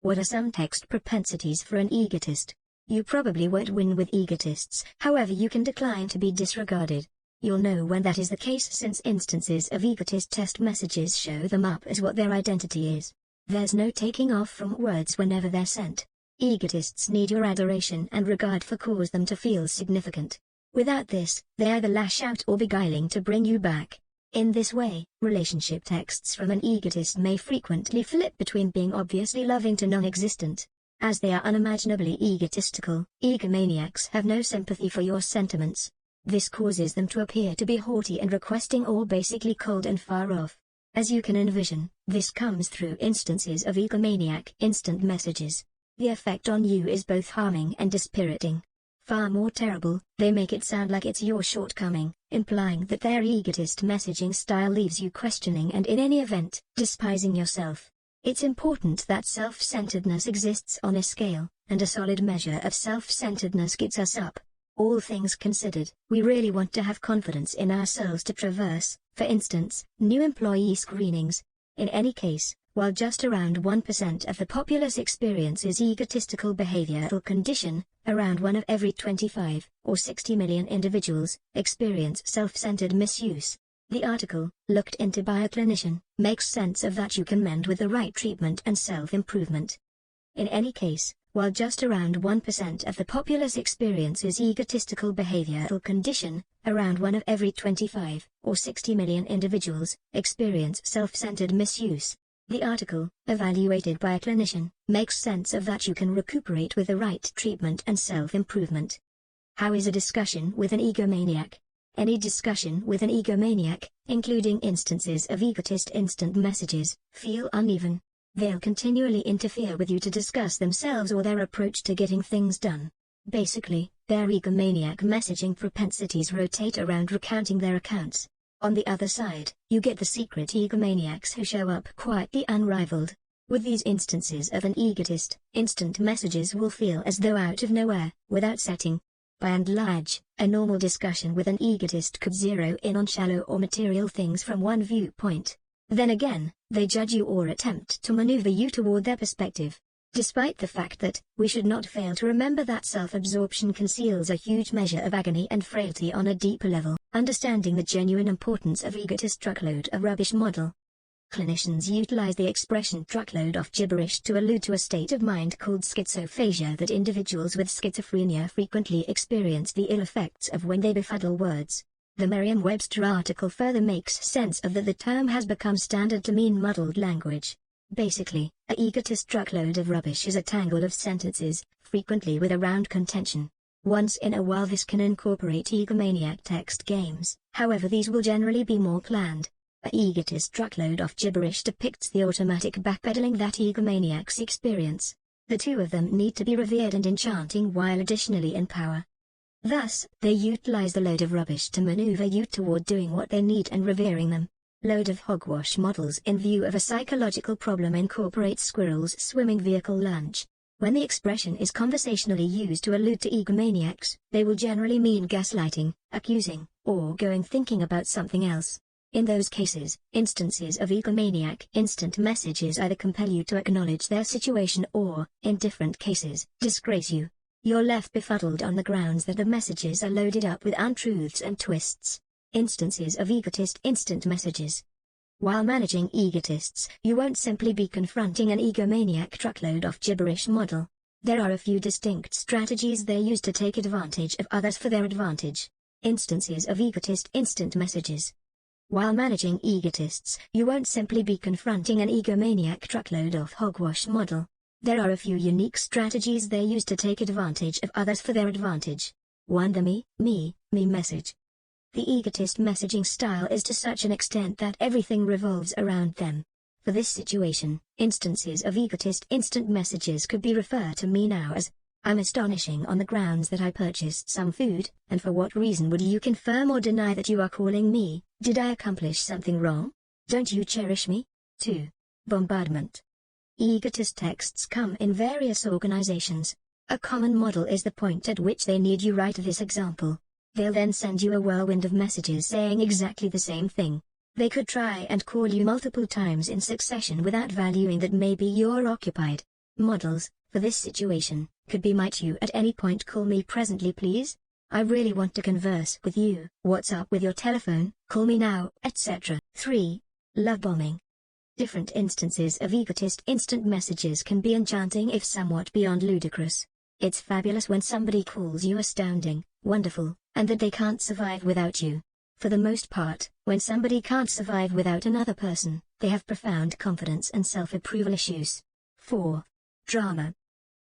What are some text propensities for an egotist? You probably won't win with egotists, however you can decline to be disregarded. You'll know when that is the case since instances of egotist text messages show them up as what their identity is. There's no taking off from words whenever they're sent. Egotists need your adoration and regard for cause them to feel significant. Without this, they either lash out or beguiling to bring you back. In this way, relationship texts from an egotist may frequently flip between being obviously loving to non-existent. As they are unimaginably egotistical, egomaniacs have no sympathy for your sentiments. This causes them to appear to be haughty and requesting or basically cold and far off. As you can envision, this comes through instances of egomaniac instant messages. The effect on you is both harming and dispiriting. Far more terrible, they make it sound like it's your shortcoming, implying that their egotist messaging style leaves you questioning and in any event, despising yourself. It's important that self-centeredness exists on a scale, and a solid measure of self-centeredness gets us up. All things considered, we really want to have confidence in ourselves to traverse, for instance, new employee screenings. In any case, while just around 1% of the populace experiences egotistical behavioral condition, around 1 of every 25, or 60 million individuals, experience self-centered misuse. The article, looked into by a clinician, makes sense of that you can mend with the right treatment and self-improvement. In any case, while just around 1% of the populace experiences egotistical behavioral condition, around 1 of every 25, or 60 million individuals, experience self-centered misuse. The article, evaluated by a clinician, makes sense of that you can recuperate with the right treatment and self-improvement. How is a discussion with an egomaniac? Any discussion with an egomaniac, including instances of egotist instant messages, feel uneven. They'll continually interfere with you to discuss themselves or their approach to getting things done. Basically, their egomaniac messaging propensities rotate around recounting their accounts. On the other side, you get the secret egomaniacs who show up quietly unrivaled. With these instances of an egotist, instant messages will feel as though out of nowhere, without setting. By and large, a normal discussion with an egotist could zero in on shallow or material things from one viewpoint. Then again, they judge you or attempt to maneuver you toward their perspective. Despite the fact that, we should not fail to remember that self-absorption conceals a huge measure of agony and frailty on a deeper level. Understanding the genuine importance of egotist truckload of rubbish model. Clinicians utilize the expression truckload of gibberish to allude to a state of mind called schizophasia that individuals with schizophrenia frequently experience the ill effects of when they befuddle words. The Merriam-Webster article further makes sense of that the term has become standard to mean muddled language. Basically, a egotist truckload of rubbish is a tangle of sentences, frequently with a round contention. Once in a while this can incorporate egomaniac text games, however these will generally be more planned. A egotist truckload of gibberish depicts the automatic backpedaling that egomaniacs experience. The two of them need to be revered and enchanting while additionally in power. Thus, they utilize the load of rubbish to maneuver you toward doing what they need and revering them. Load of hogwash models in view of a psychological problem incorporate squirrel's swimming vehicle lunch. When the expression is conversationally used to allude to egomaniacs, they will generally mean gaslighting, accusing, or going thinking about something else. In those cases, instances of egomaniac instant messages either compel you to acknowledge their situation or, in different cases, disgrace you. You're left befuddled on the grounds that the messages are loaded up with untruths and twists. Instances of egotist instant messages. While managing egotists, you won't simply be confronting an egomaniac truckload of gibberish model. There are a few distinct strategies they use to take advantage of others for their advantage. Instances of egotist instant messages. While managing egotists, you won't simply be confronting an egomaniac truckload of hogwash model. There are a few unique strategies they use to take advantage of others for their advantage. 1. The me message. The egotist messaging style is to such an extent that everything revolves around them. For this situation, instances of egotist instant messages could be referred to me now as, I'm astonishing on the grounds that I purchased some food, and for what reason would you confirm or deny that you are calling me? Did I accomplish something wrong? Don't you cherish me? 2. Bombardment. Egotist texts come in various organizations. A common model is the point at which they need you. Write this example. They'll then send you a whirlwind of messages saying exactly the same thing. They could try and call you multiple times in succession without valuing that maybe you're occupied. Models, for this situation, could be might you at any point call me presently please? I really want to converse with you. What's up with your telephone? Call me now, etc. 3. Love bombing. Different instances of egotist instant messages can be enchanting if somewhat beyond ludicrous. It's fabulous when somebody calls you astounding, wonderful, and that they can't survive without you. For the most part, when somebody can't survive without another person, they have profound confidence and self-approval issues. 4. Drama.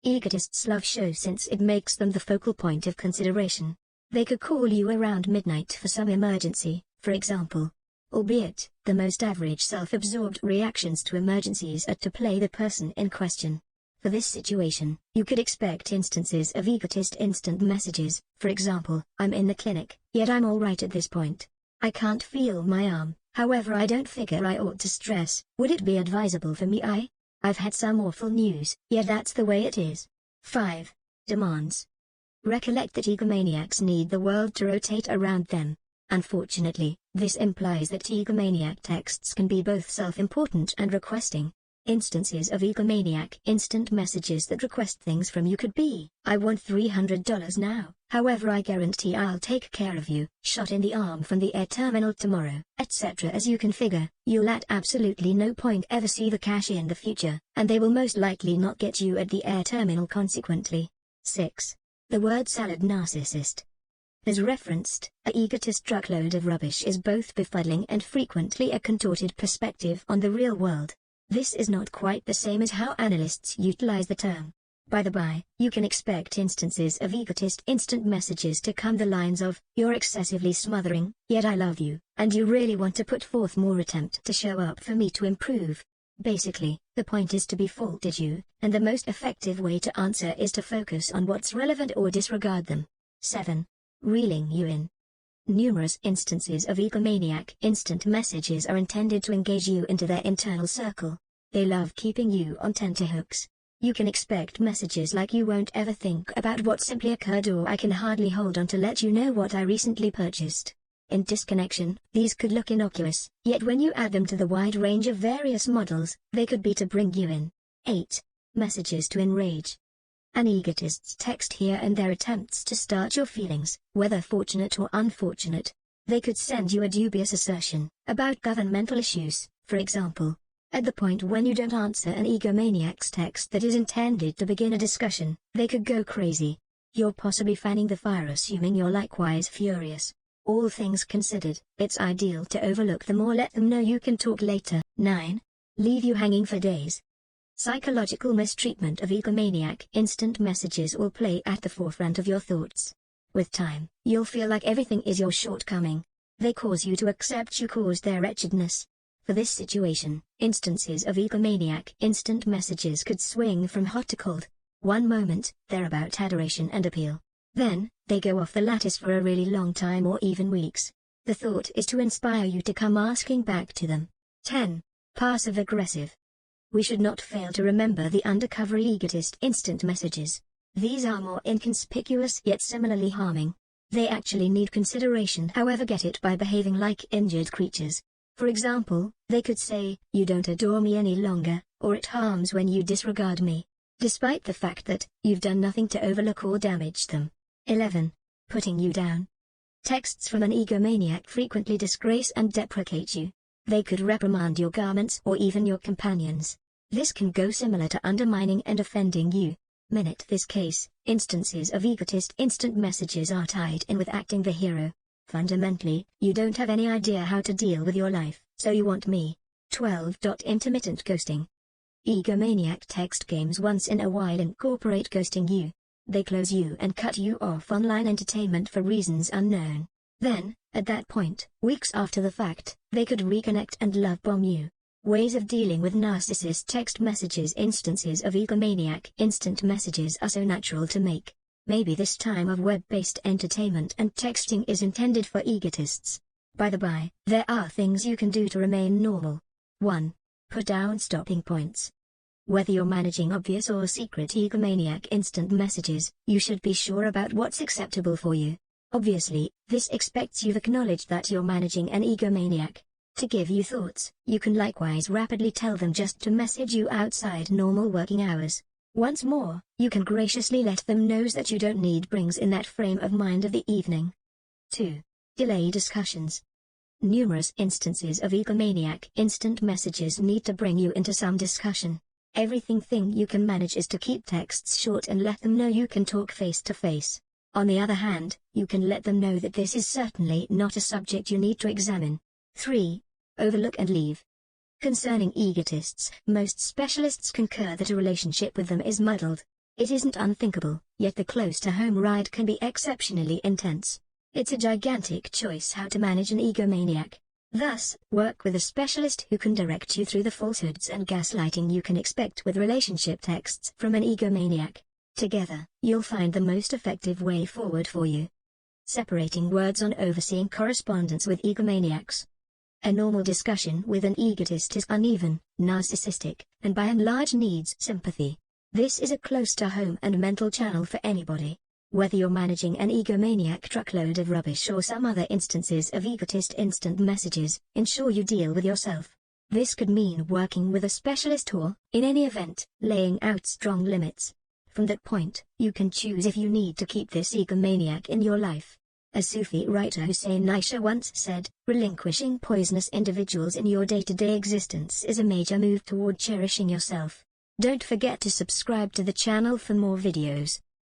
Egotists love show since it makes them the focal point of consideration. They could call you around midnight for some emergency, for example. Albeit, the most average self-absorbed reactions to emergencies are to play the person in question. For this situation, you could expect instances of egotist instant messages, for example, I'm in the clinic, yet I'm alright at this point. I can't feel my arm, however I don't figure I ought to stress, would it be advisable for me I've had some awful news, yet that's the way it is. 5. Demands. Recollect that egomaniacs need the world to rotate around them. Unfortunately, this implies that egomaniac texts can be both self-important and requesting. Instances of egomaniac instant messages that request things from you could be, I want $300 now, however I guarantee I'll take care of you, shot in the arm from the air terminal tomorrow, etc. As you can figure, you'll at absolutely no point ever see the cash in the future, and they will most likely not get you at the air terminal consequently. 6. The word salad narcissist. As referenced, a egotist truckload of rubbish is both befuddling and frequently a contorted perspective on the real world. This is not quite the same as how analysts utilize the term. By the by, you can expect instances of egotist instant messages to come the lines of, you're excessively smothering, yet I love you, and you really want to put forth more attempt to show up for me to improve. Basically, the point is to be faulted you, and the most effective way to answer is to focus on what's relevant or disregard them. 7. Reeling you in. Numerous instances of egomaniac instant messages are intended to engage you into their internal circle. They love keeping you on tenterhooks. You can expect messages like you won't ever think about what simply occurred or I can hardly hold on to let you know what I recently purchased. In disconnection, these could look innocuous, yet when you add them to the wide range of various models, they could be to bring you in. 8. Messages to enrage. An egotist's text here and there attempts to start your feelings, whether fortunate or unfortunate. They could send you a dubious assertion about governmental issues, for example. At the point when you don't answer an egomaniac's text that is intended to begin a discussion, they could go crazy. You're possibly fanning the fire assuming you're likewise furious. All things considered, it's ideal to overlook them or let them know you can talk later. 9. Leave you hanging for days. Psychological mistreatment of egomaniac instant messages will play at the forefront of your thoughts. With time, you'll feel like everything is your shortcoming. They cause you to accept you caused their wretchedness. For this situation, instances of egomaniac instant messages could swing from hot to cold. One moment, they're about adoration and appeal. Then, they go off the lattice for a really long time or even weeks. The thought is to inspire you to come asking back to them. 10. Passive-aggressive. We should not fail to remember the undercover egotist instant messages. These are more inconspicuous yet similarly harming. They actually need consideration, however get it by behaving like injured creatures. For example, they could say, you don't adore me any longer, or it harms when you disregard me. Despite the fact that, you've done nothing to overlook or damage them. 11. Putting you down. Texts from an egomaniac frequently disgrace and deprecate you. They could reprimand your garments or even your companions. This can go similar to undermining and offending you. In this case, instances of egotist instant messages are tied in with acting the hero. Fundamentally, you don't have any idea how to deal with your life, so you want me. 12. Intermittent ghosting. Egomaniac text games once in a while incorporate ghosting you. They close you and cut you off online entertainment for reasons unknown. Then, at that point, weeks after the fact, they could reconnect and love bomb you. Ways of dealing with Narcissist text messages. Instances of egomaniac instant messages are so natural to make. Maybe this time of web-based entertainment and texting is intended for egotists. By the by, there are things you can do to remain normal. 1. Put down stopping points. Whether you're managing obvious or secret egomaniac instant messages, you should be sure about what's acceptable for you. Obviously, this expects you've acknowledged that you're managing an egomaniac. To give you thoughts, you can likewise rapidly tell them just to message you outside normal working hours. Once more, you can graciously let them know that you don't need brings in that frame of mind of the evening. 2. Delay discussions. Numerous instances of egomaniac instant messages need to bring you into some discussion. Everything you can manage is to keep texts short and let them know you can talk face to face. On the other hand, you can let them know that this is certainly not a subject you need to examine. 3. Overlook and leave. Concerning egotists, most specialists concur that a relationship with them is muddled. It isn't unthinkable, yet the close-to-home ride can be exceptionally intense. It's a gigantic choice how to manage an egomaniac. Thus, work with a specialist who can direct you through the falsehoods and gaslighting you can expect with relationship texts from an egomaniac. Together, you'll find the most effective way forward for you. Separating words on overseeing correspondence with egomaniacs. A normal discussion with an egotist is uneven, narcissistic, and by and large needs sympathy. This is a close-to-home and mental channel for anybody. Whether you're managing an egomaniac truckload of rubbish or some other instances of egotist instant messages, ensure you deal with yourself. This could mean working with a specialist or, in any event, laying out strong limits. From that point, you can choose if you need to keep this egomaniac in your life. As Sufi writer Hussein Aisha once said, relinquishing poisonous individuals in your day-to-day existence is a major move toward cherishing yourself. Don't forget to subscribe to the channel for more videos.